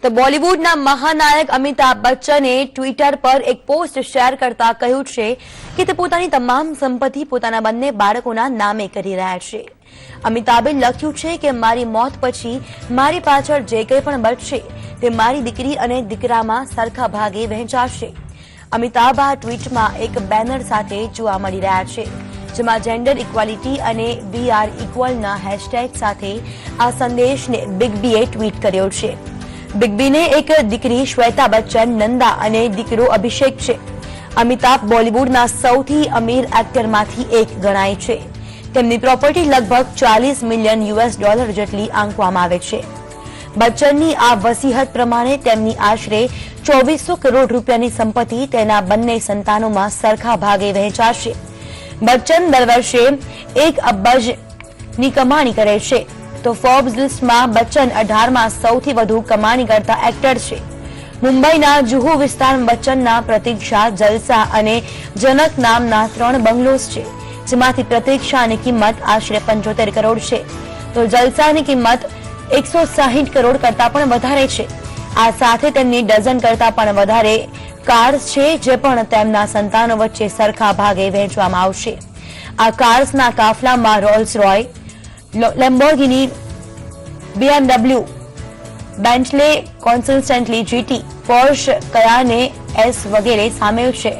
તો બોલિવૂડના મહાનાયક અમિતાભ બચ્ચને ટ્વિટર પર એક પોસ્ટ શેર કરતા કહ્યું છે કે તે પોતાની તમામ સંપત્તિ પોતાના બંને બાળકોના નામે કરી રહ્યા છે। અમિતાભે લખ્યું છે કે મારી મોત પછી મારી પાછળ જે કંઈ પણ બચશે તે મારી દીકરી અને દીકરામાં સરખા ભાગે વહેંચાશે। અમિતાભ આ ટ્વીટમાં એક બેનર સાથે જોવા મળી રહ્યા છે, જેમાં જેન્ડર ઇક્વાલિટી અને વી આર ઇક્વલના હેશટેગ સાથે આ સંદેશને બિગ બીએ ટ્વીટ કર્યો છે। બિગ બીને એક દીકરી શ્વેતા બચ્ચન, નંદા અને દીકરો અભિષેક છે। અમિતાભ બોલિવૂડના સૌથી અમીર એક્ટરમાંથી એક ગણાય છે। તેમની પ્રોપર્ટી લગભગ $40 મિલિયન જેટલી આંકવામાં આવે છે। બચ્ચનની આ વસીહત પ્રમાણે તેમની આશરે 2400 કરોડ રૂપિયાની સંપત્તિ તેના બંને સંતાનોમાં સરખા ભાગે વહેંચાશે। બચ્ચન દર વર્ષે 1 અબજની કમાણી કરે છે, તો ફોર્બ્સ લિસ્ટમાં બચ્ચન 18માં સૌથી વધુ કમાણી કરતા એક્ટર છે। મુંબઈના જુહુ વિસ્તારમાં બચ્ચનના પ્રતીક્ષા, જલસા અને જનક નામના 3 બંગલોઝ છે, જેમાંથી પ્રતીક્ષાની કિંમત આશરે 75 કરોડ છે, તો જલસાની કિંમત 160 કરોડ કરતા પણ વધારે છે। આ સાથે તેમની ડઝન કરતા પણ વધારે કાર્સ છે, જે પણ તેમના સંતાનો વચ્ચે સરખા ભાગે વહેંચવામાં આવશે। આ કાર્સના કાફલામાં Rolls Royce, Lamborghini, BMW, Bentley, constantly GT, Porsche, Cayenne S વગેરે સામેલ છે।